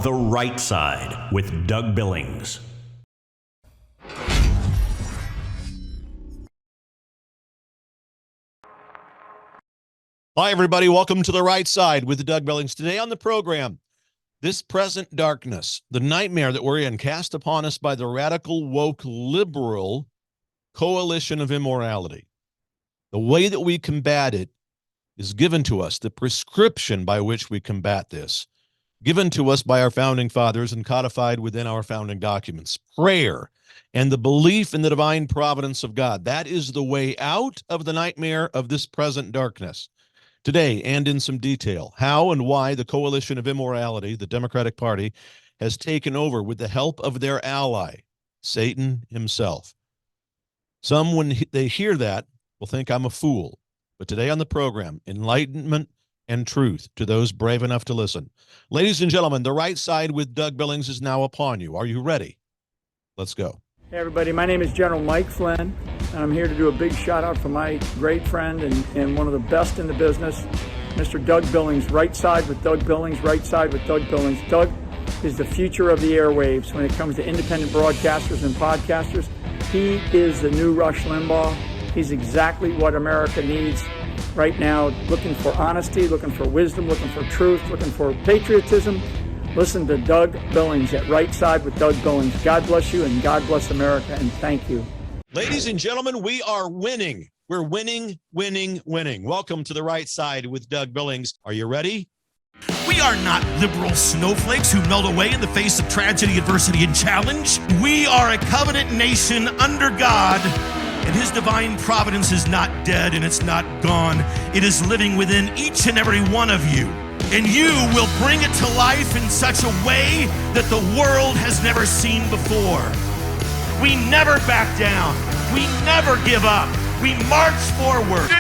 The Right Side with Doug Billings. Hi, everybody. Welcome to The Right Side with Doug Billings. Today on the program, this present darkness, the nightmare that we're in, cast upon us by the radical, woke, liberal coalition of immorality. The way that we combat it is given to us, the prescription by which we combat this, given to us by our founding fathers and codified within our founding documents. Prayer and the belief in the divine providence of God. That is the way out of the nightmare of this present darkness. Today, and in some detail, how and why the coalition of immorality, the Democratic Party, has taken over with the help of their ally, Satan himself. Some, when they hear that, will think I'm a fool. But today on the program, enlightenment and truth to those brave enough to listen. Ladies and gentlemen, The Right Side with Doug Billings is now upon you. Are you ready? Let's go. Hey everybody, my name is General Mike Flynn, and I'm here to do a big shout out for my great friend and one of the best in the business, Mr. Doug Billings. Right Side with Doug Billings, Right Side with Doug Billings. Doug is the future of the airwaves when it comes to independent broadcasters and podcasters. He is the new Rush Limbaugh. He's exactly what America needs right now, looking for honesty, looking for wisdom, looking for truth, looking for patriotism. Listen to Doug Billings at Right Side with Doug Billings. God bless you and God bless America, and thank you. Ladies and gentlemen, we are winning. We're winning, winning, winning. Welcome to The Right Side with Doug Billings. Are you ready? We are not liberal snowflakes who melt away in the face of tragedy, adversity, and challenge. We are a covenant nation under God, and His divine providence is not dead and it's not gone. It is living within each and every one of you. And you will bring it to life in such a way that the world has never seen before. We never back down. We never give up. We march forward.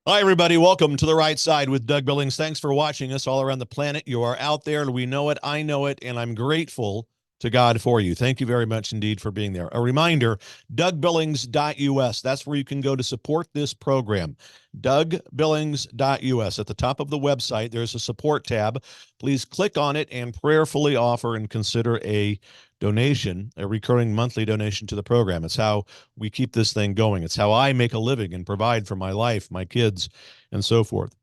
Hi, everybody. Welcome to The Right Side with Doug Billings. Thanks for watching us all around the planet. You are out there. We know it. I know it. And I'm grateful to God for you. Thank you very much indeed for being there. A reminder, DougBillings.us. That's where you can go to support this program. DougBillings.us. At the top of the website, there's a support tab. Please click on it and prayerfully offer and consider a donation, a recurring monthly donation to the program. It's how we keep this thing going. It's how I make a living and provide for my life, my kids, and so forth.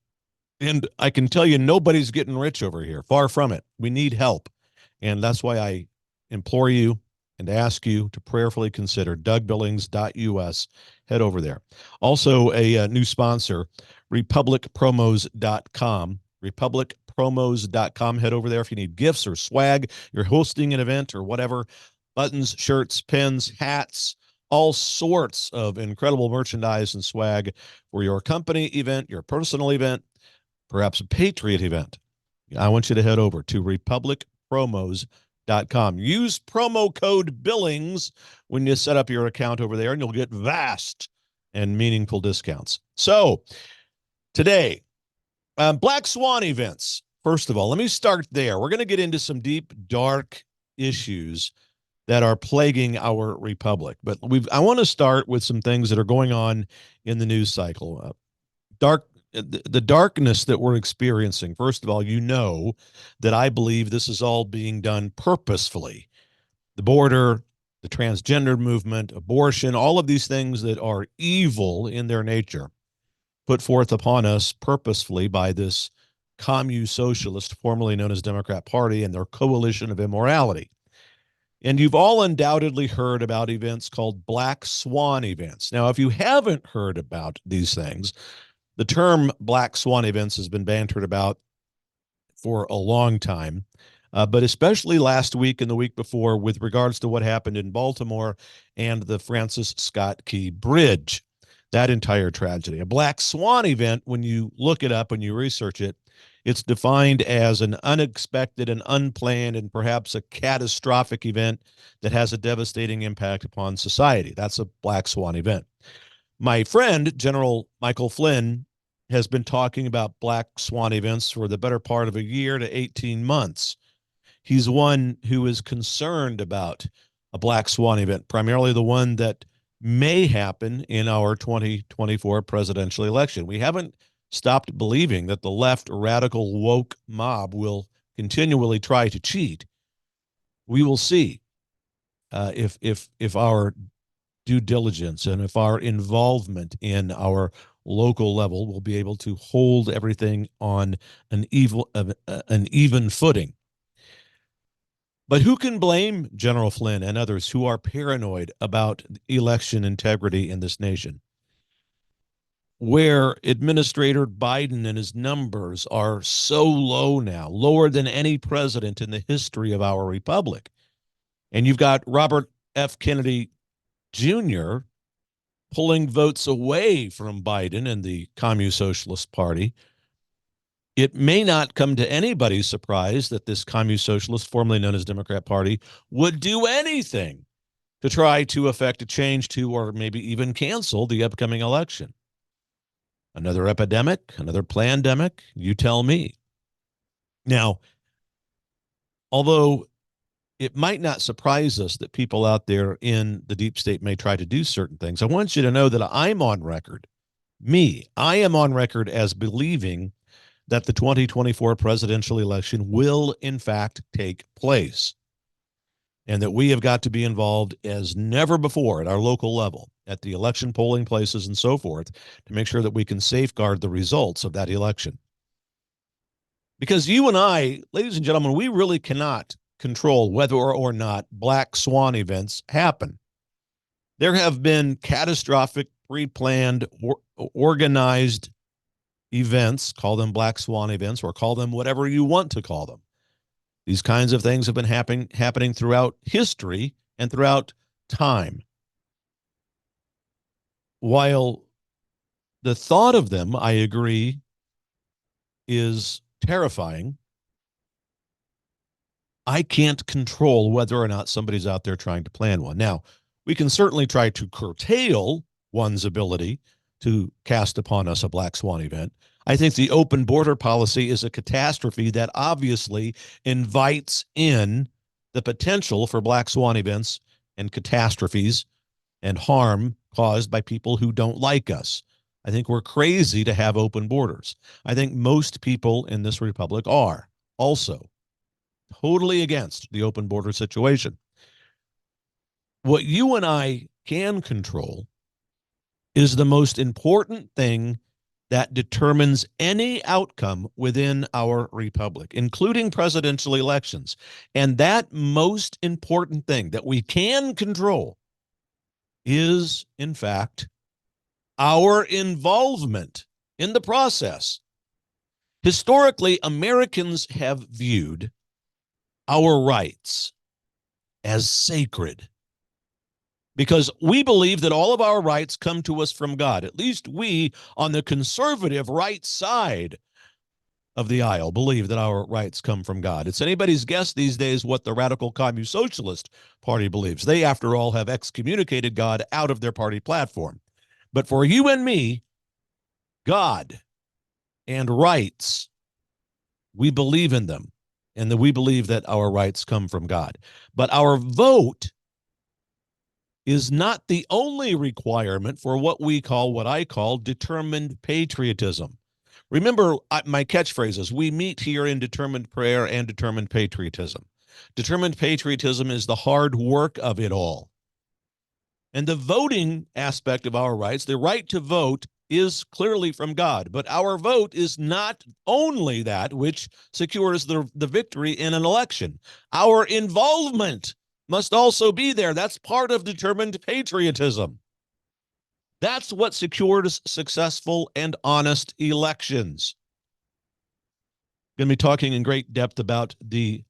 And I can tell you, nobody's getting rich over here. Far from it. We need help. And that's why I implore you and ask you to prayerfully consider DougBillings.us. Head over there. Also, a new sponsor, RepublicPromos.com. RepublicPromos.com. Head over there if you need gifts or swag. You're hosting an event or whatever. Buttons, shirts, pins, hats, all sorts of incredible merchandise and swag for your company event, your personal event, perhaps a patriot event. I want you to head over to RepublicPromos.com. Use promo code Billings when you set up your account over there, and you'll get vast and meaningful discounts. So today, Black Swan events. First of all, let me start there. We're going to get into some deep, dark issues that are plaguing our republic. But I want to start with some things that are going on in the news cycle. The darkness that we're experiencing. First of all, you know that I believe this is all being done purposefully. The border, the transgender movement, abortion, all of these things that are evil in their nature, put forth upon us purposefully by this commune socialist, formerly known as Democrat Party, and their coalition of immorality. And you've all undoubtedly heard about events called Black Swan events. Now, if you haven't heard about these things, the term Black Swan events has been bantered about for a long time, but especially last week and the week before with regards to what happened in Baltimore and the Francis Scott Key Bridge, that entire tragedy. A Black Swan event, when you look it up and you research it, it's defined as an unexpected and unplanned and perhaps a catastrophic event that has a devastating impact upon society. That's a Black Swan event. My friend, General Michael Flynn, has been talking about Black Swan events for the better part of a year to 18 months. He's one who is concerned about a Black Swan event, primarily the one that may happen in our 2024 presidential election. We haven't stopped believing that the left radical woke mob will continually try to cheat. We will see if our due diligence and if our involvement in our local level will be able to hold everything on an even footing. But who can blame General Flynn and others who are paranoid about election integrity in this nation? Where Administrator Biden and his numbers are so low now, lower than any president in the history of our republic. And you've got Robert F. Kennedy Jr. pulling votes away from Biden and the Communist Socialist Party. It may not come to anybody's surprise that this Communist Socialist, formerly known as Democrat Party, would do anything to try to effect a change to or maybe even cancel the upcoming election. Another epidemic, another plandemic, you tell me. Now, although it might not surprise us that people out there in the deep state may try to do certain things, I want you to know that I'm on record. I am on record as believing that the 2024 presidential election will, in fact, take place, and that we have got to be involved as never before at our local level, at the election polling places and so forth, to make sure that we can safeguard the results of that election. Because you and I, ladies and gentlemen, we really cannot control whether or not black swan events happen. There have been catastrophic, pre-planned, organized events, call them black swan events or call them whatever you want to call them. These kinds of things have been happening throughout history and throughout time. While the thought of them, I agree, is terrifying, I can't control whether or not somebody's out there trying to plan one. Now, we can certainly try to curtail one's ability to cast upon us a black swan event. I think the open border policy is a catastrophe that obviously invites in the potential for black swan events and catastrophes and harm caused by people who don't like us. I think we're crazy to have open borders. I think most people in this republic are also totally against the open border situation. What you and I can control is the most important thing that determines any outcome within our republic, including presidential elections. And that most important thing that we can control is, in fact, our involvement in the process. Historically, Americans have viewed our rights as sacred, because we believe that all of our rights come to us from God. At least we, on the conservative right side of the aisle, believe that our rights come from God. It's anybody's guess these days what the radical Communist Socialist Party believes. They, after all, have excommunicated God out of their party platform. But for you and me, God and rights, we believe in them, and that we believe that our rights come from God. But our vote is not the only requirement for what I call determined patriotism. Remember my catchphrases: we meet here in determined prayer and determined patriotism. Determined patriotism is the hard work of it all. And the voting aspect of our rights, the right to vote, is clearly from God. But our vote is not only that which secures the victory in an election. Our involvement must also be there. That's part of determined patriotism. That's what secures successful and honest elections. Going to be talking in great depth about the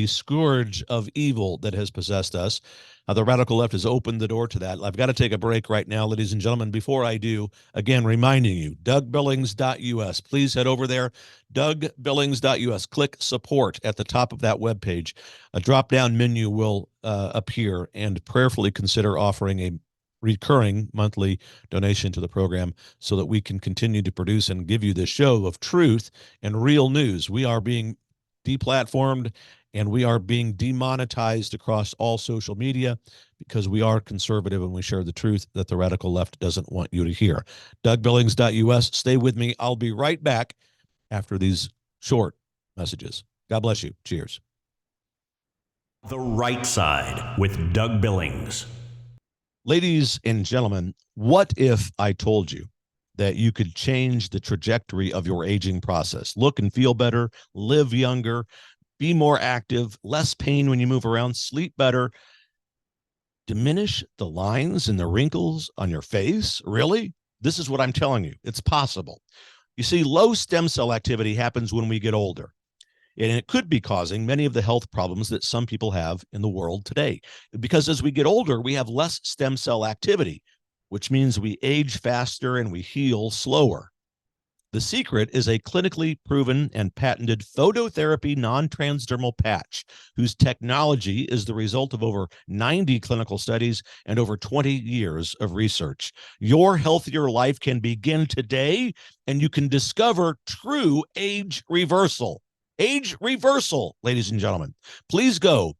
scourge of evil that has possessed us. The radical left has opened the door to that. I've got to take a break right now, ladies and gentlemen. Before I do, again, reminding you, DougBillings.us. Please head over there, DougBillings.us. Click support at the top of that webpage. A drop-down menu will appear, and prayerfully consider offering a recurring monthly donation to the program so that we can continue to produce and give you this show of truth and real news. We are being deplatformed, and we are being demonetized across all social media because we are conservative and we share the truth that the radical left doesn't want you to hear. DougBillings.us. Stay with me. I'll be right back after these short messages. God bless you. Cheers. The Right Side with Doug Billings. Ladies and gentlemen, what if I told you that you could change the trajectory of your aging process? Look and feel better, live younger, be more active, less pain when you move around, sleep better, diminish the lines and the wrinkles on your face? Really? This is what I'm telling you. It's possible. You see, low stem cell activity happens when we get older, and it could be causing many of the health problems that some people have in the world today. Because as we get older, we have less stem cell activity, which means we age faster and we heal slower. The secret is a clinically proven and patented phototherapy non-transdermal patch, whose technology is the result of over 90 clinical studies and over 20 years of research. Your healthier life can begin today, and you can discover true age reversal. Age reversal, ladies and gentlemen. Please go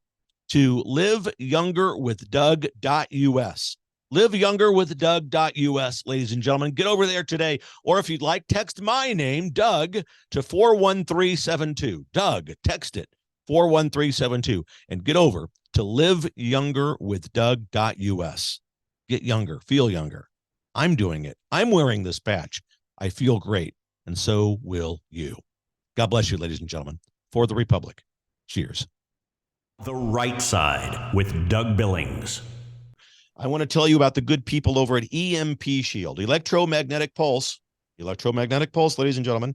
to liveyoungerwithdoug.us. liveyoungerwithdoug.us, ladies and gentlemen. Get over there today. Or if you'd like, text my name, Doug, to 41372. Doug, text it, 41372. And get over to liveyoungerwithdoug.us. Get younger, feel younger. I'm doing it. I'm wearing this patch. I feel great, and so will you. God bless you, ladies and gentlemen. For the Republic. Cheers. The Right Side with Doug Billings. I want to tell you about the good people over at EMP Shield, electromagnetic pulse. Electromagnetic pulse, ladies and gentlemen.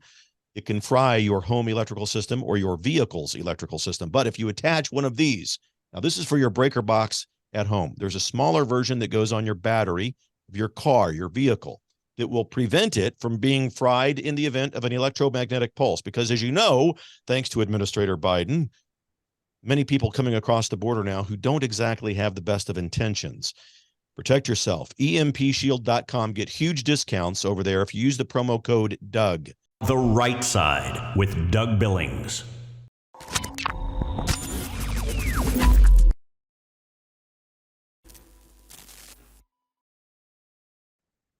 It can fry your home electrical system or your vehicle's electrical system. But if you attach one of these, now this is for your breaker box at home. There's a smaller version that goes on your battery of your car, your vehicle, that will prevent it from being fried in the event of an electromagnetic pulse. Because as you know, thanks to Administrator Biden, many people coming across the border now who don't exactly have the best of intentions. Protect yourself. EMPshield.com. Get huge discounts over there if you use the promo code Doug. The Right Side with Doug Billings.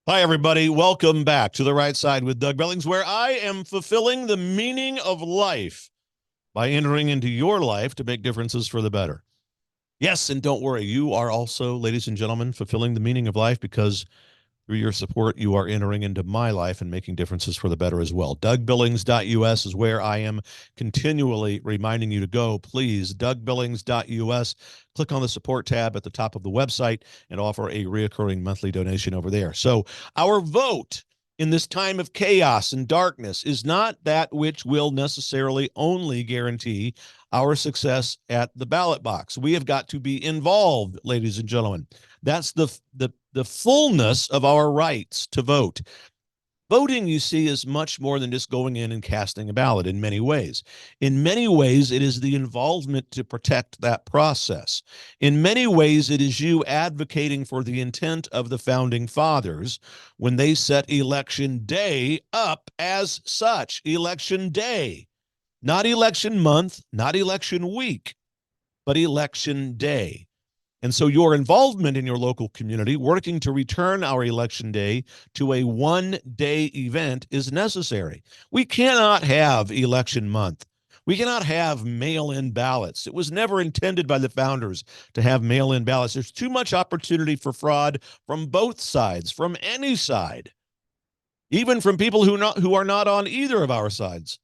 Hi, everybody. Welcome back to The Right Side with Doug Billings, where I am fulfilling the meaning of life by entering into your life to make differences for the better. Yes, and don't worry, you are also, ladies and gentlemen, fulfilling the meaning of life because through your support, you are entering into my life and making differences for the better as well. DougBillings.us is where I am continually reminding you to go. Please, DougBillings.us. Click on the support tab at the top of the website and offer a reoccurring monthly donation over there. So our vote in this time of chaos and darkness is not that which will necessarily only guarantee our success at the ballot box. We have got to be involved, ladies and gentlemen. That's the fullness of our rights to vote. Voting, you see, is much more than just going in and casting a ballot in many ways. In many ways, it is the involvement to protect that process. In many ways, it is you advocating for the intent of the founding fathers when they set election day up as such. Election day, not election month, not election week, but election day. And so your involvement in your local community, working to return our election day to a one-day event, is necessary. We cannot have election month. We cannot have mail-in ballots. It was never intended by the founders to have mail-in ballots. There's too much opportunity for fraud from both sides, from any side, even from people who are not on either of our sides,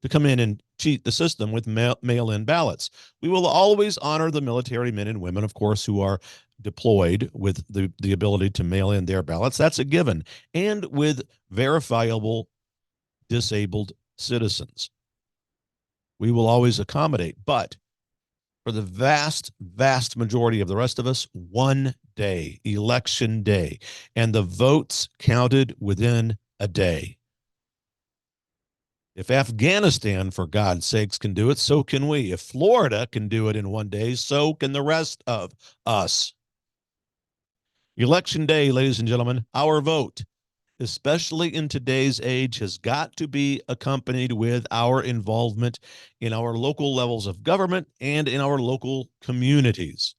to come in and cheat the system with mail-in ballots. We will always honor the military men and women, of course, who are deployed with the ability to mail in their ballots. That's a given. And with verifiable disabled citizens. We will always accommodate. But for the vast, vast majority of the rest of us, one day, election day, and the votes counted within a day. If Afghanistan, for God's sakes, can do it, so can we. If Florida can do it in one day, so can the rest of us. Election day, ladies and gentlemen, our vote especially in today's age, has got to be accompanied with our involvement in our local levels of government and in our local communities.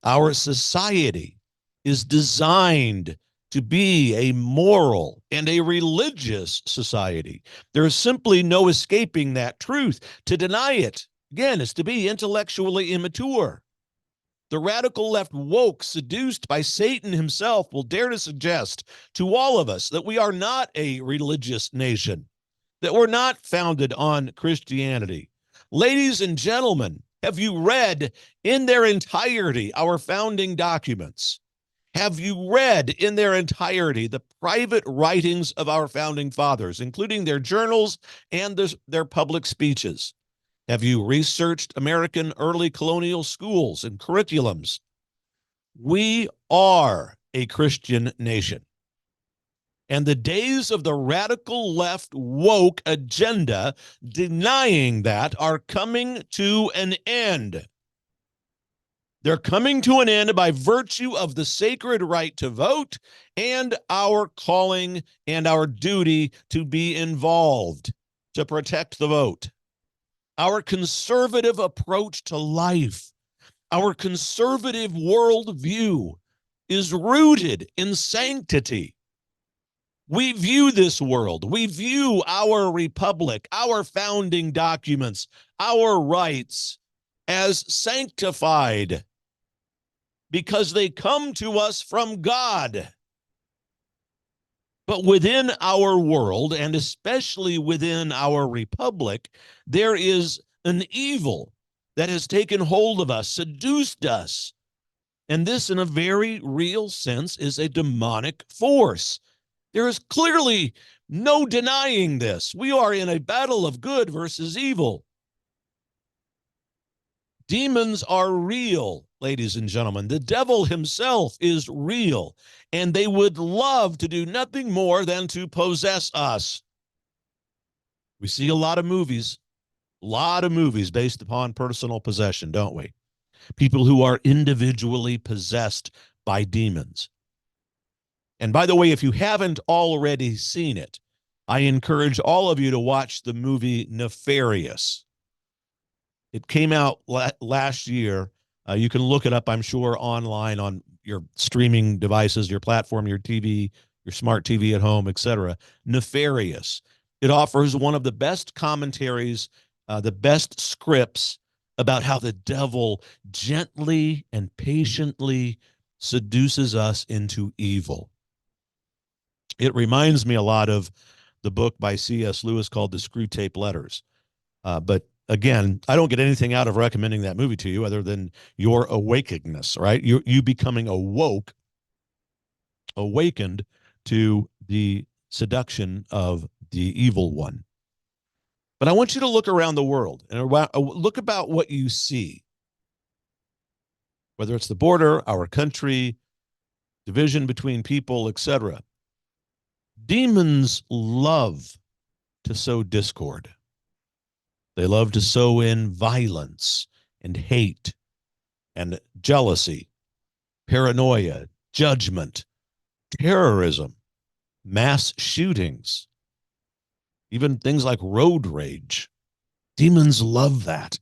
Our society is designed to be a moral and a religious society. There is simply no escaping that truth. To deny it, again, is to be intellectually immature. The radical left woke, seduced by Satan himself, will dare to suggest to all of us that we are not a religious nation, that we're not founded on Christianity. Ladies and gentlemen, have you read in their entirety our founding documents? Have you read in their entirety the private writings of our founding fathers, including their journals and their public speeches? Have you researched American early colonial schools and curriculums? We are a Christian nation. And the days of the radical left woke agenda denying that are coming to an end. They're coming to an end by virtue of the sacred right to vote and our calling and our duty to be involved to protect the vote. Our conservative approach to life, our conservative worldview is rooted in sanctity. We view this world, we view our republic, our founding documents, our rights as sanctified because they come to us from God. But within our world, and especially within our republic, there is an evil that has taken hold of us, seduced us. And this, in a very real sense, is a demonic force. There is clearly no denying this. We are in a battle of good versus evil. Demons are real, ladies and gentlemen. The devil himself is real, and they would love to do nothing more than to possess us. We see a lot of movies based upon personal possession, don't we? People who are individually possessed by demons. And by the way, if you haven't already seen it, I encourage all of you to watch the movie Nefarious. It came out last year. You can look it up, I'm sure, online on your streaming devices, your platform, your TV, your smart TV at home, etc. Nefarious. It offers one of the best commentaries, the best scripts about how the devil gently and patiently seduces us into evil. It reminds me a lot of the book by C.S. Lewis called The Screwtape Letters. But again, I don't get anything out of recommending that movie to you other than your awakeness, right? You becoming awakened to the seduction of the evil one. But I want you to look around the world and look about what you see, whether it's the border, our country, division between people, etc. Demons love to sow discord. They love to sow in violence and hate and jealousy, paranoia, judgment, terrorism, mass shootings, even things like road rage. Demons love that.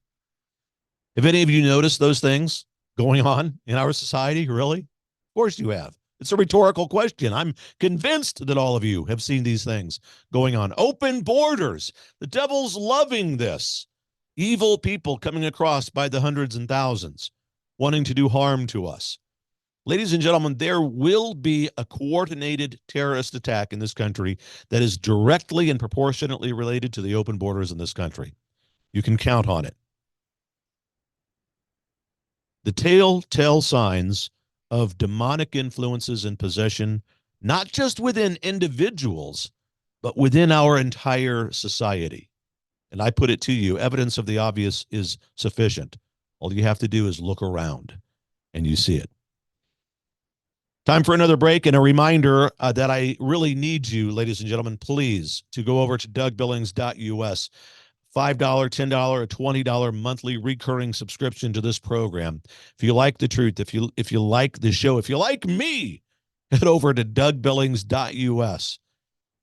Have any of you noticed those things going on in our society? Really? Of course you have. It's a rhetorical question. I'm convinced that all of you have seen these things going on. Open borders. The devil's loving this. Evil people coming across by the hundreds and thousands, wanting to do harm to us. Ladies and gentlemen, there will be a coordinated terrorist attack in this country that is directly and proportionately related to the open borders in this country. You can count on it. The telltale signs of demonic influences and possession, not just within individuals, but within our entire society. And I put it to you, evidence of the obvious is sufficient. All you have to do is look around and you see it. Time for another break, and a reminder that I really need you, ladies and gentlemen, please, to go over to DougBillings.us. $5, $10, or $20 monthly recurring subscription to this program. If you like the truth, if you like the show, if you like me, head over to DougBillings.us.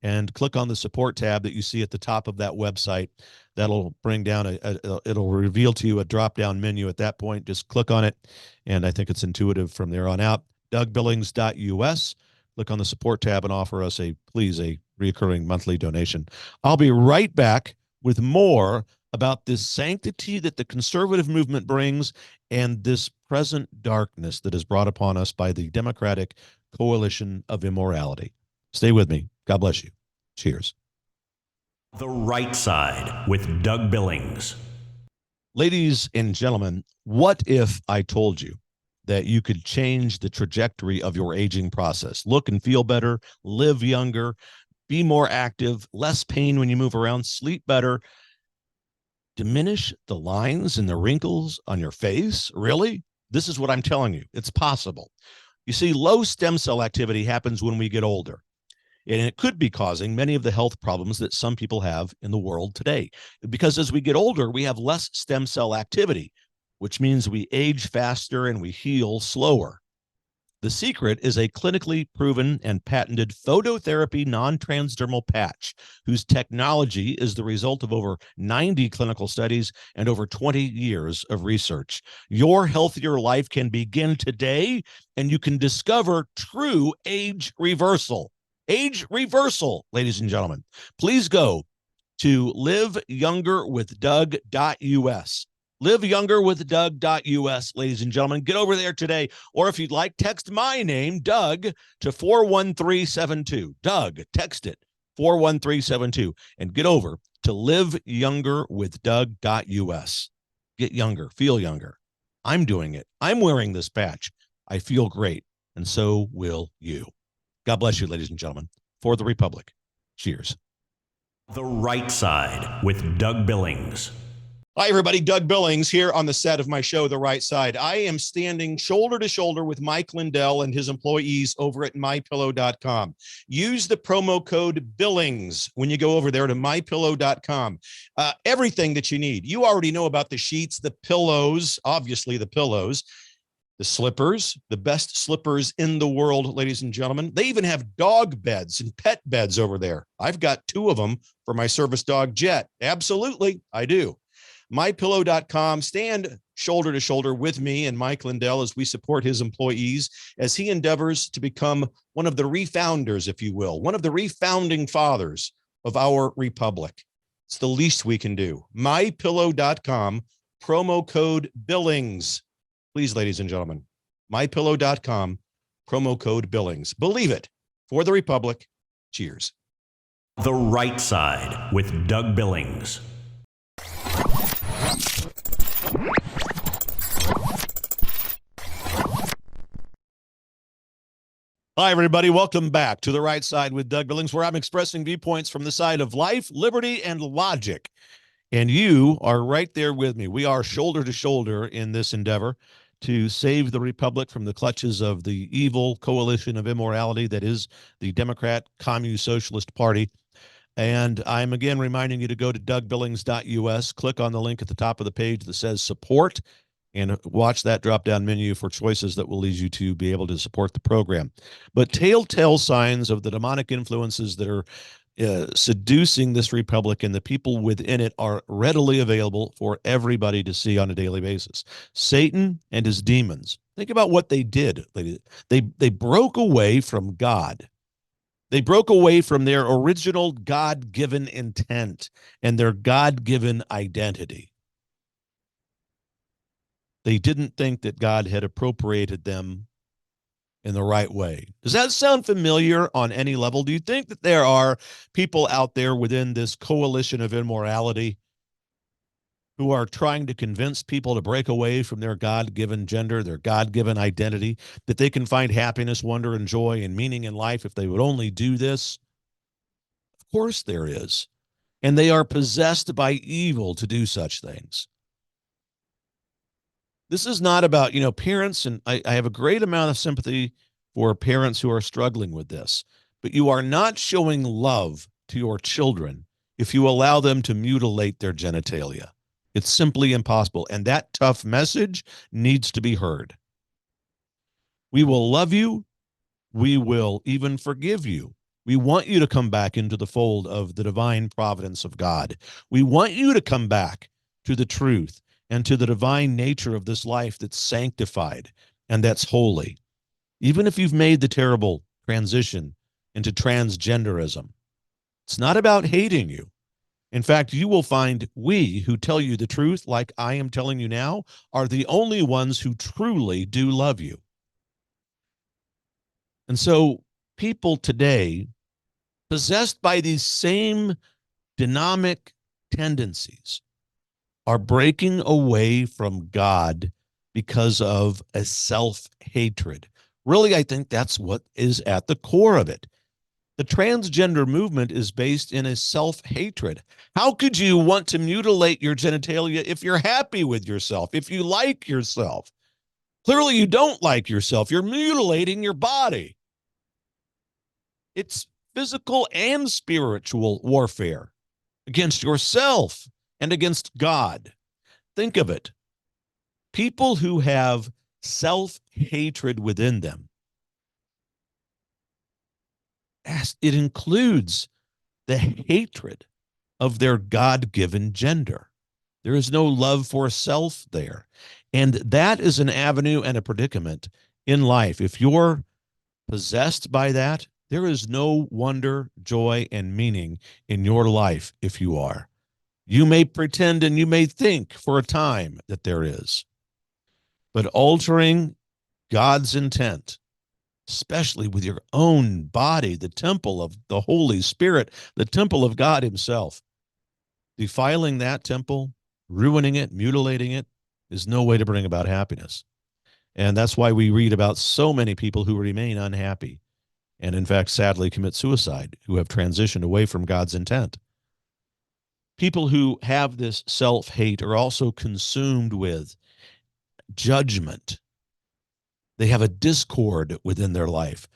and click on the support tab that you see at the top of that website. That'll bring down it'll reveal to you a drop-down menu. At that point, just click on it, and I think it's intuitive from there on out. DougBillings.us. Click on the support tab and offer us a recurring monthly donation. I'll be right back with more about this sanctity that the conservative movement brings and this present darkness that is brought upon us by the Democratic coalition of immorality. Stay with me. God bless you. Cheers. The Right Side with Doug Billings. Ladies and gentlemen, what if I told you that you could change the trajectory of your aging process? Look and feel better, live younger, be more active, less pain when you move around, sleep better, diminish the lines and the wrinkles on your face? Really? This is what I'm telling you. It's possible. You see, low stem cell activity happens when we get older, and it could be causing many of the health problems that some people have in the world today. Because as we get older, we have less stem cell activity, which means we age faster and we heal slower. The secret is a clinically proven and patented phototherapy non-transdermal patch, whose technology is the result of over 90 clinical studies and over 20 years of research. Your healthier life can begin today, and you can discover true age reversal. Age reversal, ladies and gentlemen. Please go to liveyoungerwithdoug.us. liveyoungerwithdoug.us, ladies and gentlemen. Get over there today. Or if you'd like, text my name, Doug, to 41372. Doug, text it, 41372. And get over to liveyoungerwithdoug.us. Get younger, feel younger. I'm doing it. I'm wearing this patch. I feel great, and so will you. God bless you, ladies and gentlemen. For the Republic. Cheers. The Right Side with Doug Billings. Hi, everybody. Doug Billings here on the set of my show, The Right Side. I am standing shoulder to shoulder with Mike Lindell and his employees over at mypillow.com. Use the promo code Billings when you go over there to mypillow.com. Everything that you need. You already know about the sheets, the pillows, obviously the pillows, the slippers, the best slippers in the world, ladies and gentlemen. They even have dog beds and pet beds over there. I've got 2 of them for my service dog, Jet. Absolutely, I do. MyPillow.com. Stand shoulder to shoulder with me and Mike Lindell as we support his employees as he endeavors to become one of the refounders, if you will, one of the refounding fathers of our republic. It's the least we can do. MyPillow.com, promo code Billings. Please, ladies and gentlemen, MyPillow.com, promo code Billings. Believe it. For the Republic. Cheers. The Right Side with Doug Billings. Hi, everybody. Welcome back to The Right Side with Doug Billings, where I'm expressing viewpoints from the side of life, liberty, and logic. And you are right there with me. We are shoulder to shoulder in this endeavor to save the Republic from the clutches of the evil coalition of immorality that is the Democrat Communist Socialist Party. And I'm again reminding you to go to DougBillings.us, click on the link at the top of the page that says support, and watch that drop-down menu for choices that will lead you to be able to support the program. But telltale signs of the demonic influences that are seducing this republic and the people within it are readily available for everybody to see on a daily basis. Satan and his demons. Think about what they did. They broke away from God. They broke away from their original God-given intent and their God-given identity. They didn't think that God had appropriated them in the right way. Does that sound familiar on any level? Do you think that there are people out there within this coalition of immorality who are trying to convince people to break away from their God-given gender, their God-given identity, that they can find happiness, wonder, and joy and meaning in life if they would only do this? Of course there is. And they are possessed by evil to do such things. This is not about, parents, and I have a great amount of sympathy for parents who are struggling with this, but you are not showing love to your children if you allow them to mutilate their genitalia. It's simply impossible, and that tough message needs to be heard. We will love you. We will even forgive you We want you to come back into the fold of the divine providence of God. We want you to come back to the truth and to the divine nature of this life that's sanctified and that's holy. Even if you've made the terrible transition into transgenderism, it's not about hating you. In fact, you will find we who tell you the truth, like I am telling you now, are the only ones who truly do love you. And so people today, possessed by these same dynamic tendencies, are breaking away from God because of a self-hatred. Really, I think that's what is at the core of it. The transgender movement is based in a self-hatred. How could you want to mutilate your genitalia if you're happy with yourself, if you like yourself? Clearly, you don't like yourself. You're mutilating your body. It's physical and spiritual warfare against yourself and against God. Think of it. People who have self-hatred within them, it includes the hatred of their God-given gender. There is no love for self there. And that is an avenue and a predicament in life. If you're possessed by that, there is no wonder, joy, and meaning in your life if you are. You may pretend and you may think for a time that there is, but altering God's intent, especially with your own body, the temple of the Holy Spirit, the temple of God himself, defiling that temple, ruining it, mutilating it, is no way to bring about happiness. And that's why we read about so many people who remain unhappy and, in fact, sadly commit suicide, who have transitioned away from God's intent. People who have this self-hate are also consumed with judgment. They have a discord within their life.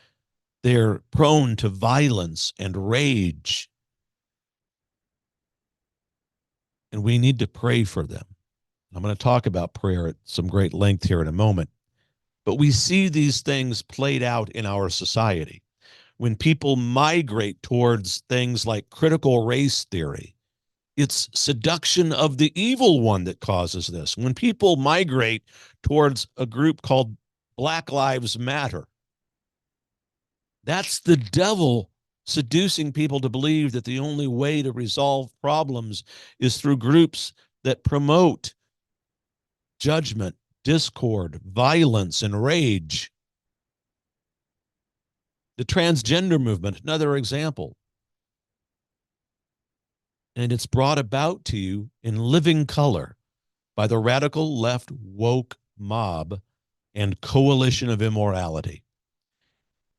They're prone to violence and rage. And we need to pray for them. I'm going to talk about prayer at some great length here in a moment. But we see these things played out in our society. When people migrate towards things like critical race theory, it's seduction of the evil one that causes this. When people migrate towards a group called Black Lives Matter, that's the devil seducing people to believe that the only way to resolve problems is through groups that promote judgment, discord, violence, and rage. The transgender movement, another example. And it's brought about to you in living color by the radical left woke mob and coalition of immorality.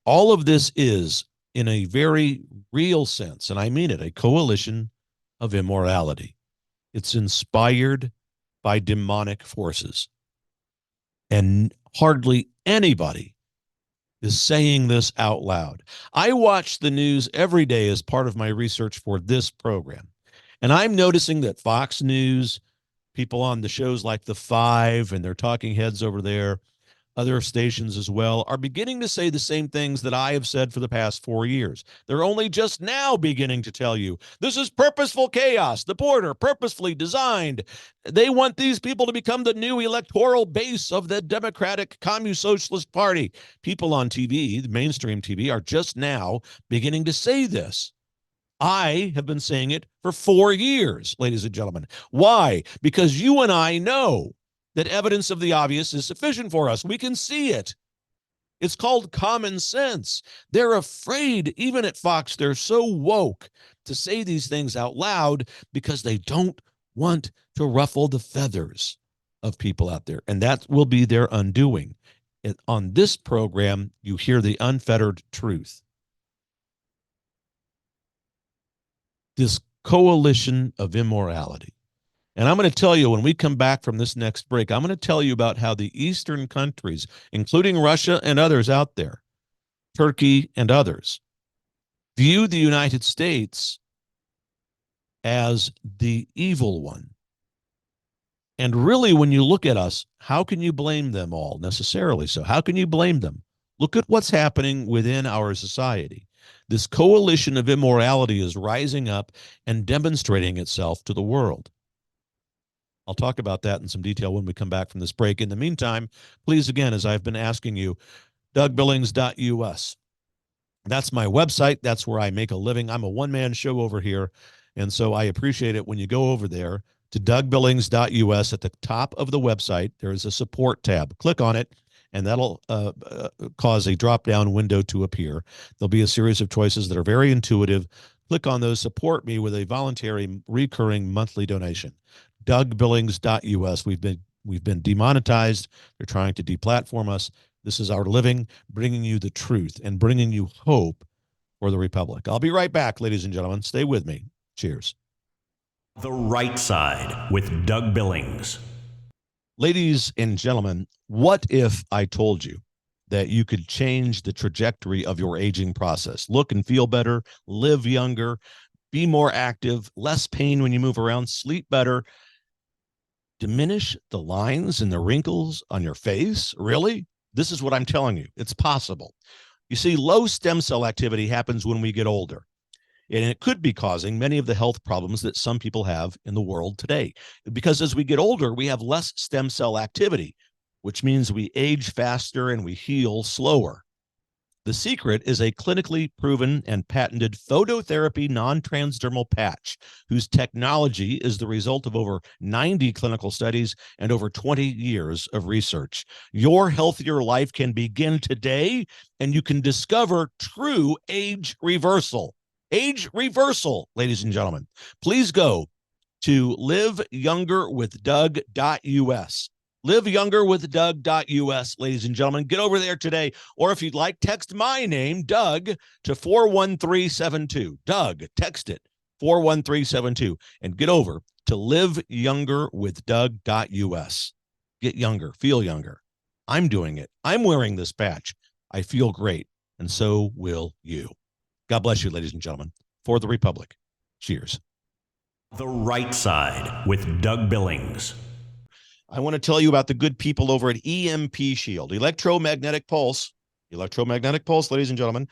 All of this is, in a very real sense, and I mean it, a coalition of immorality. It's inspired by demonic forces. And hardly anybody is saying this out loud. I watch the news every day as part of my research for this program. And I'm noticing that Fox News, people on the shows like The Five and their talking heads over there, other stations as well, are beginning to say the same things that I have said for the past 4 years. They're only just now beginning to tell you, this is purposeful chaos, the border purposefully designed. They want these people to become the new electoral base of the Democratic Communist Socialist Party. People on TV, the mainstream TV, are just now beginning to say this. I have been saying it for 4 years, ladies and gentlemen. Why? Because you and I know that evidence of the obvious is sufficient for us. We can see it. It's called common sense. They're afraid, even at Fox, they're so woke to say these things out loud because they don't want to ruffle the feathers of people out there. And that will be their undoing. And on this program, you hear the unfettered truth. This coalition of immorality. And I'm going to tell you, when we come back from this next break, I'm going to tell you about how the Eastern countries, including Russia and others out there, Turkey and others, view the United States as the evil one. And really, when you look at us, how can you blame them all necessarily? So how can you blame them? Look at what's happening within our society. This coalition of immorality is rising up and demonstrating itself to the world. I'll talk about that in some detail when we come back from this break. In the meantime, please, again, as I've been asking you, DougBillings.us. That's my website. That's where I make a living. I'm a one-man show over here, and so I appreciate it when you go over there to DougBillings.us. At the top of the website, there is a support tab. Click on it, and that'll cause a drop-down window to appear. There'll be a series of choices that are very intuitive. Click on those. Support me with a voluntary recurring monthly donation. DougBillings.us. We've been demonetized. They're trying to deplatform us. This is our living, bringing you the truth and bringing you hope for the Republic. I'll be right back, ladies and gentlemen. Stay with me. Cheers. The Right Side with Doug Billings. Ladies and gentlemen, what if I told you that you could change the trajectory of your aging process? Look and feel better, live younger, be more active, less pain when you move around, sleep better, diminish the lines and the wrinkles on your face? Really? This is what I'm telling you. It's possible. You see, low stem cell activity happens when we get older, and it could be causing many of the health problems that some people have in the world today. Because as we get older, we have less stem cell activity, which means we age faster and we heal slower. The secret is a clinically proven and patented phototherapy non-transdermal patch, whose technology is the result of over 90 clinical studies and over 20 years of research. Your healthier life can begin today, and you can discover true age reversal. Age reversal, ladies and gentlemen. Please go to liveyoungerwithdoug.us. liveyoungerwithdoug.us, ladies and gentlemen. Get over there today, or if you'd like, text my name, Doug, to 41372. Doug, text it, 41372, and get over to liveyoungerwithdoug.us. Get younger, feel younger. I'm doing it. I'm wearing this patch. I feel great, and so will you. God bless you, ladies and gentlemen. For the Republic. Cheers. The Right Side with Doug Billings. I want to tell you about the good people over at EMP Shield, electromagnetic pulse, ladies and gentlemen.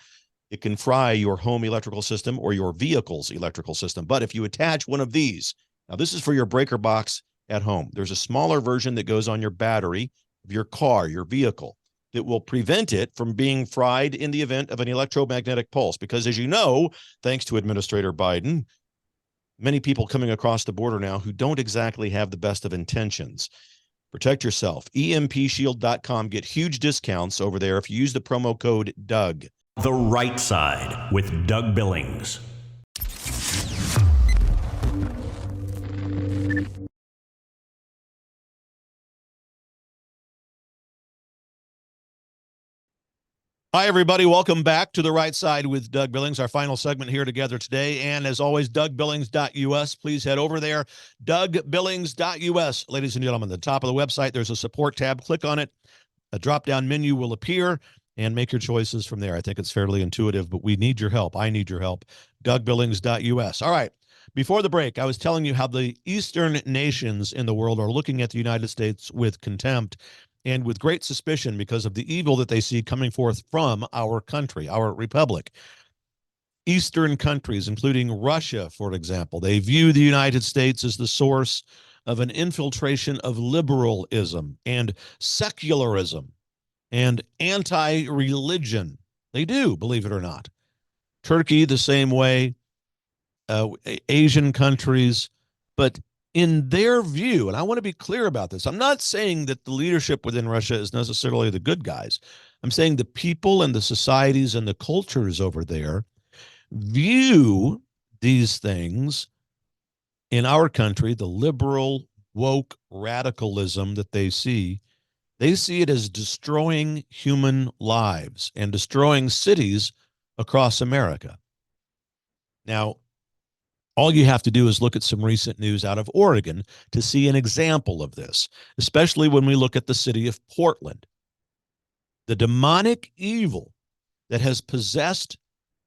It can fry your home electrical system or your vehicle's electrical system. But if you attach one of these, now this is for your breaker box at home. There's a smaller version that goes on your battery of your car, your vehicle, that will prevent it from being fried in the event of an electromagnetic pulse. Because as you know, thanks to Administrator Biden, many people coming across the border now who don't exactly have the best of intentions. Protect yourself. EMPshield.com. Get huge discounts over there if you use the promo code Doug. The Right Side with Doug Billings. Hi, everybody. Welcome back to The Right Side with Doug Billings, our final segment here together today. And as always, DougBillings.us. Please head over there, DougBillings.us. Ladies and gentlemen, at the top of the website, there's a support tab. Click on it. A drop-down menu will appear, and make your choices from there. I think it's fairly intuitive, but we need your help. I need your help. DougBillings.us. All right. Before the break, I was telling you how the Eastern nations in the world are looking at the United States with contempt and with great suspicion because of the evil that they see coming forth from our country, our republic. Eastern countries, including Russia, for example, they view the United States as the source of an infiltration of liberalism and secularism and anti-religion. They do, believe it or not. Turkey, the same way, Asian countries, but in their view, and I want to be clear about this, I'm not saying that the leadership within Russia is necessarily the good guys. I'm saying the people and the societies and the cultures over there view these things in our country, the liberal, woke radicalism that they see it as destroying human lives and destroying cities across America. Now, all you have to do is look at some recent news out of Oregon to see an example of this, especially when we look at the city of Portland. The demonic evil that has possessed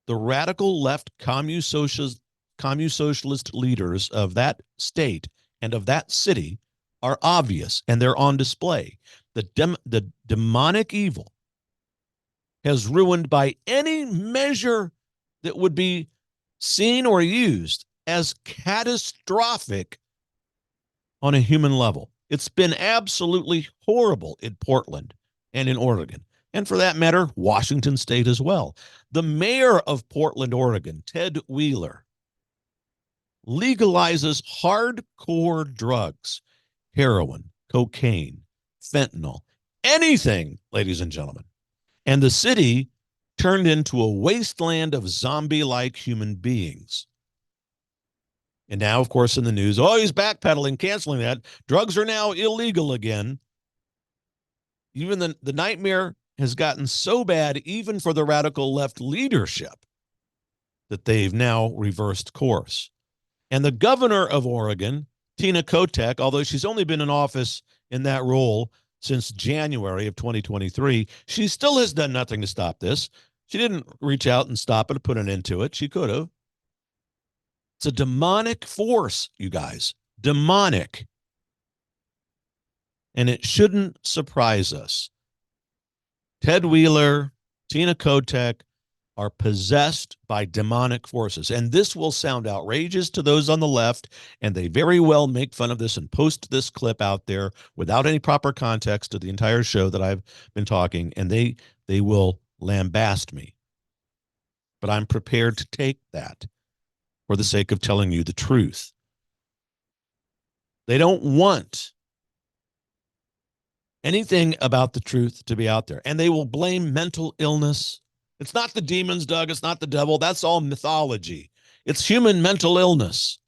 the radical left communist socialist leaders of that state and of that city are obvious, and they're on display. The demonic evil has ruined by any measure that would be seen or used as catastrophic on a human level. It's been absolutely horrible in Portland and in Oregon, and for that matter, Washington State as well. The mayor of Portland, Oregon, Ted Wheeler, legalizes hardcore drugs, heroin, cocaine, fentanyl, anything, ladies and gentlemen. And the city turned into a wasteland of zombie-like human beings. And now, of course, in the news, oh, he's backpedaling, canceling that. Drugs are now illegal again. Even the nightmare has gotten so bad, even for the radical left leadership, that they've now reversed course. And the governor of Oregon, Tina Kotek, although she's only been in office in that role since January of 2023, she still has done nothing to stop this. She didn't reach out and stop it or put an end to it. She could have. It's a demonic force, you guys. Demonic. And it shouldn't surprise us. Ted Wheeler, Tina Kotek are possessed by demonic forces. And this will sound outrageous to those on the left, and they very well make fun of this and post this clip out there without any proper context to the entire show that I've been talking, and they will lambast me. But I'm prepared to take that for the sake of telling you the truth. They don't want anything about the truth to be out there. And they will blame mental illness. It's not the demons, Doug. It's not the devil. That's all mythology. It's human mental illness.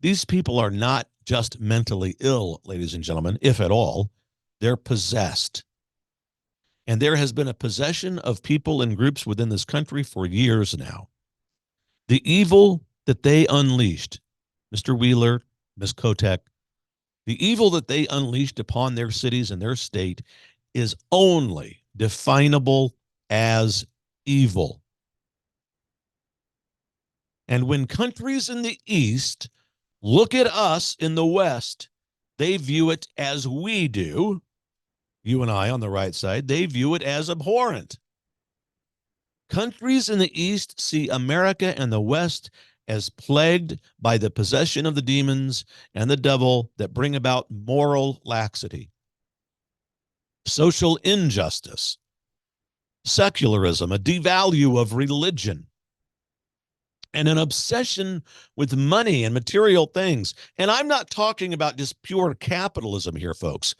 These people are not just mentally ill, ladies and gentlemen, if at all. They're possessed. And there has been a possession of people and groups within this country for years now. The evil that they unleashed, Mr. Wheeler, Ms. Kotek, the evil that they unleashed upon their cities and their state is only definable as evil. And when countries in the East look at us in the West, they view it as we do. You and I on the right side, they view it as abhorrent. Countries in the East see America and the West as plagued by the possession of the demons and the devil that bring about moral laxity, social injustice, secularism, a devalue of religion, and an obsession with money and material things. And I'm not talking about just pure capitalism here, folks.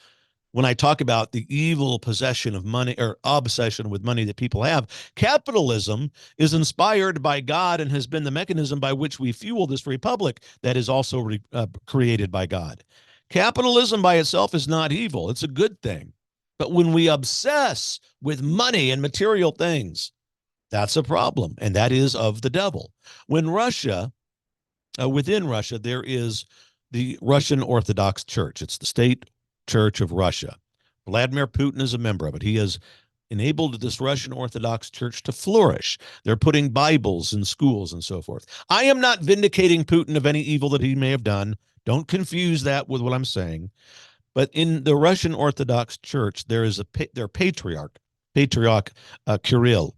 When I talk about the evil possession of money or obsession with money that people have, capitalism is inspired by God and has been the mechanism by which we fuel this republic that is also created by God. Capitalism by itself is not evil. It's a good thing. But when we obsess with money and material things, that's a problem, and that is of the devil. When Russia, within Russia, there is the Russian Orthodox Church. It's the state Church of Russia. Vladimir Putin is a member of it. He has enabled this Russian Orthodox Church to flourish. They're putting Bibles in schools and so forth. I am not vindicating Putin of any evil that he may have done. Don't confuse that with what I'm saying. But in the Russian Orthodox Church, there is their patriarch Kirill.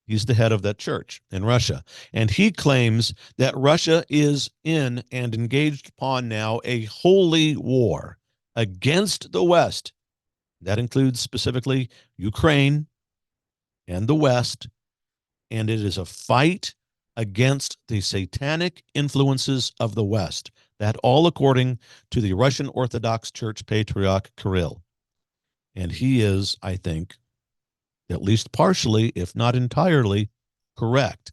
He's the head of that church in Russia. And he claims that Russia is in and engaged upon now a holy war against the West. That includes specifically Ukraine and the West. And it is a fight against the satanic influences of the West. That all according to the Russian Orthodox Church Patriarch Kirill. And he is, I think, at least partially, if not entirely, correct.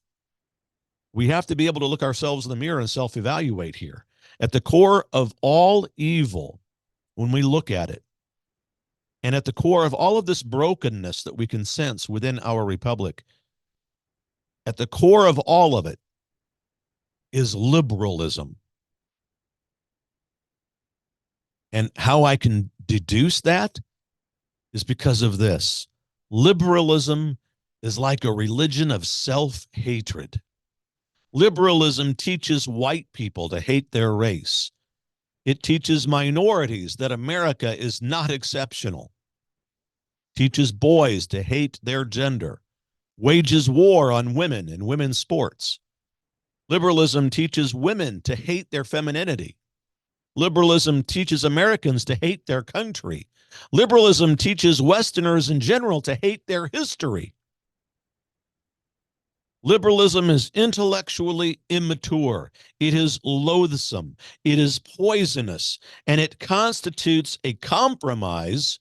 We have to be able to look ourselves in the mirror and self-evaluate here. At the core of all evil, when we look at it, and at the core of all of this brokenness that we can sense within our republic, at the core of all of it is liberalism. And how I can deduce that is because of this. Liberalism is like a religion of self-hatred. Liberalism teaches white people to hate their race. It teaches minorities that America is not exceptional. Teaches boys to hate their gender. wages war on women and women's sports. Liberalism teaches women to hate their femininity. Liberalism teaches Americans to hate their country. Liberalism teaches Westerners in general to hate their history. Liberalism is intellectually immature. It is loathsome. It is poisonous, and it constitutes a compromise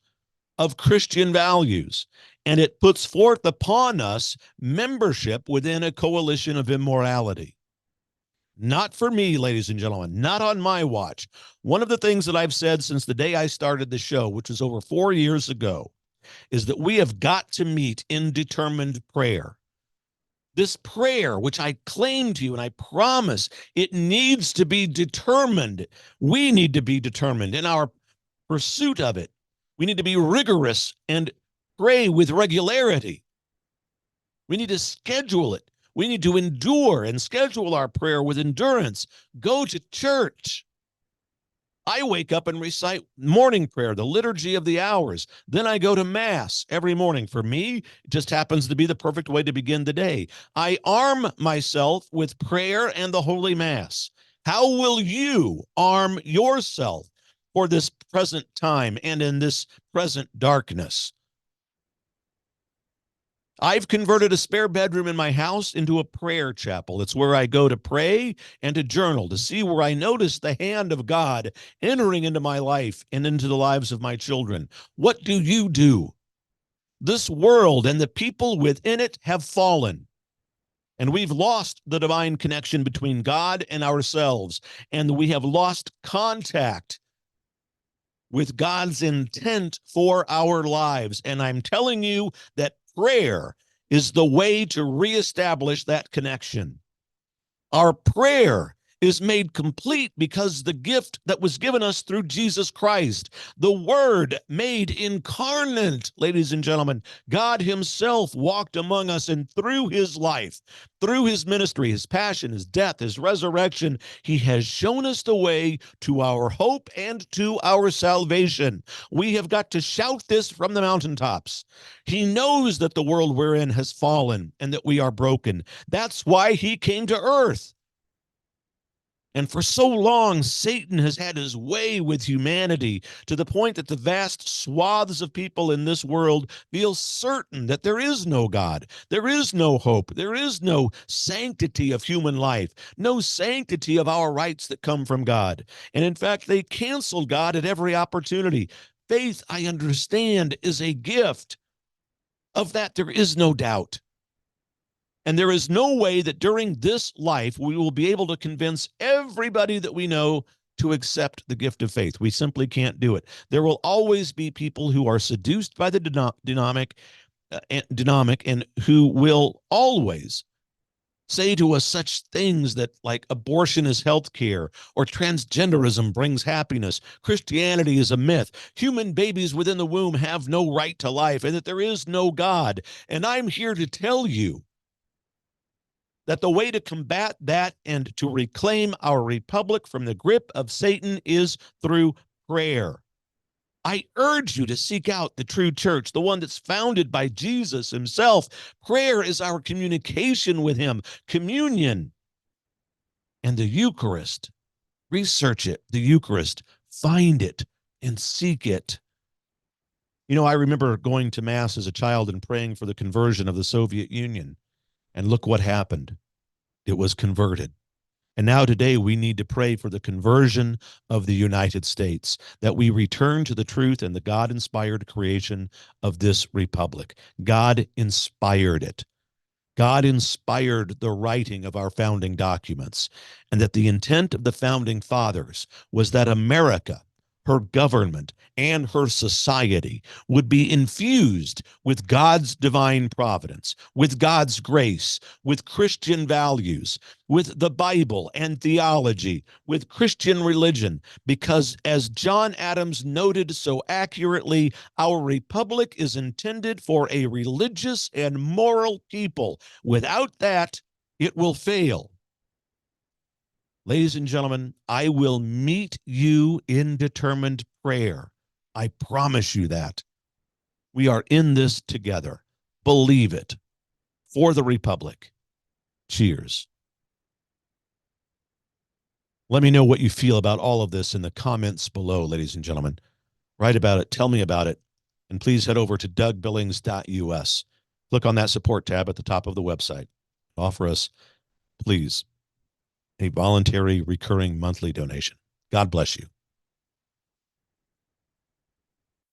of Christian values. And it puts forth upon us membership within a coalition of immorality. Not for me, ladies and gentlemen, not on my watch. One of the things that I've said since the day I started the show, which was over 4 years ago, is that we have got to meet in determined prayer. This prayer, which I claim to you and I promise, it needs to be determined. We need to be determined in our pursuit of it. We need to be rigorous and pray with regularity. We need to schedule it. We need to endure and schedule our prayer with endurance. Go to church. I wake up and recite morning prayer, the liturgy of the hours. Then I go to Mass every morning. For me, it just happens to be the perfect way to begin the day. I arm myself with prayer and the Holy Mass. How will you arm yourself for this present time and in this present darkness? I've converted a spare bedroom in my house into a prayer chapel. It's where I go to pray and to journal, to see where I notice the hand of God entering into my life and into the lives of my children. What do you do? This world and the people within it have fallen, and we've lost the divine connection between God and ourselves, and we have lost contact with God's intent for our lives. And I'm telling you that prayer is the way to reestablish that connection. Our prayer is made complete because the gift that was given us through Jesus Christ, the Word made incarnate, ladies and gentlemen, God himself walked among us, and through his life, through his ministry, his passion, his death, his resurrection, he has shown us the way to our hope and to our salvation. We have got to shout this from the mountaintops. He knows that the world we're in has fallen and that we are broken. That's why he came to earth. And for so long, Satan has had his way with humanity to the point that the vast swaths of people in this world feel certain that there is no God, there is no hope, there is no sanctity of human life, no sanctity of our rights that come from God. And in fact, they cancel God at every opportunity. Faith, I understand, is a gift. Of that, there is no doubt. And there is no way that during this life we will be able to convince everybody that we know to accept the gift of faith. We simply can't do it. There will always be people who are seduced by the dynamic and who will always say to us such things that like abortion is health care, or transgenderism brings happiness, Christianity is a myth, human babies within the womb have no right to life, and that there is no God. And I'm here to tell you that the way to combat that and to reclaim our republic from the grip of Satan is through prayer. I urge you to seek out the true church, the one that's founded by Jesus himself. Prayer is our communication with him, communion. And the Eucharist, research it, the Eucharist, find it and seek it. You know, I remember going to Mass as a child and praying for the conversion of the Soviet Union. And look what happened. It was converted. And now today we need to pray for the conversion of the United States, that we return to the truth and the God-inspired creation of this republic. God inspired it. God inspired the writing of our founding documents, and that the intent of the founding fathers was that America, her government, and her society would be infused with God's divine providence, with God's grace, with Christian values, with the Bible and theology, with Christian religion, because as John Adams noted so accurately, our republic is intended for a religious and moral people. Without that, it will fail. Ladies and gentlemen, I will meet you in determined prayer. I promise you that. We are in this together. Believe it. for the Republic. Cheers. Let me know what you feel about all of this in the comments below, ladies and gentlemen. Write about it. Tell me about it. And please head over to dougbillings.us. Click on that support tab at the top of the website. Offer us, please, a voluntary recurring monthly donation. God bless you.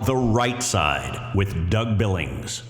The Right Side with Doug Billings.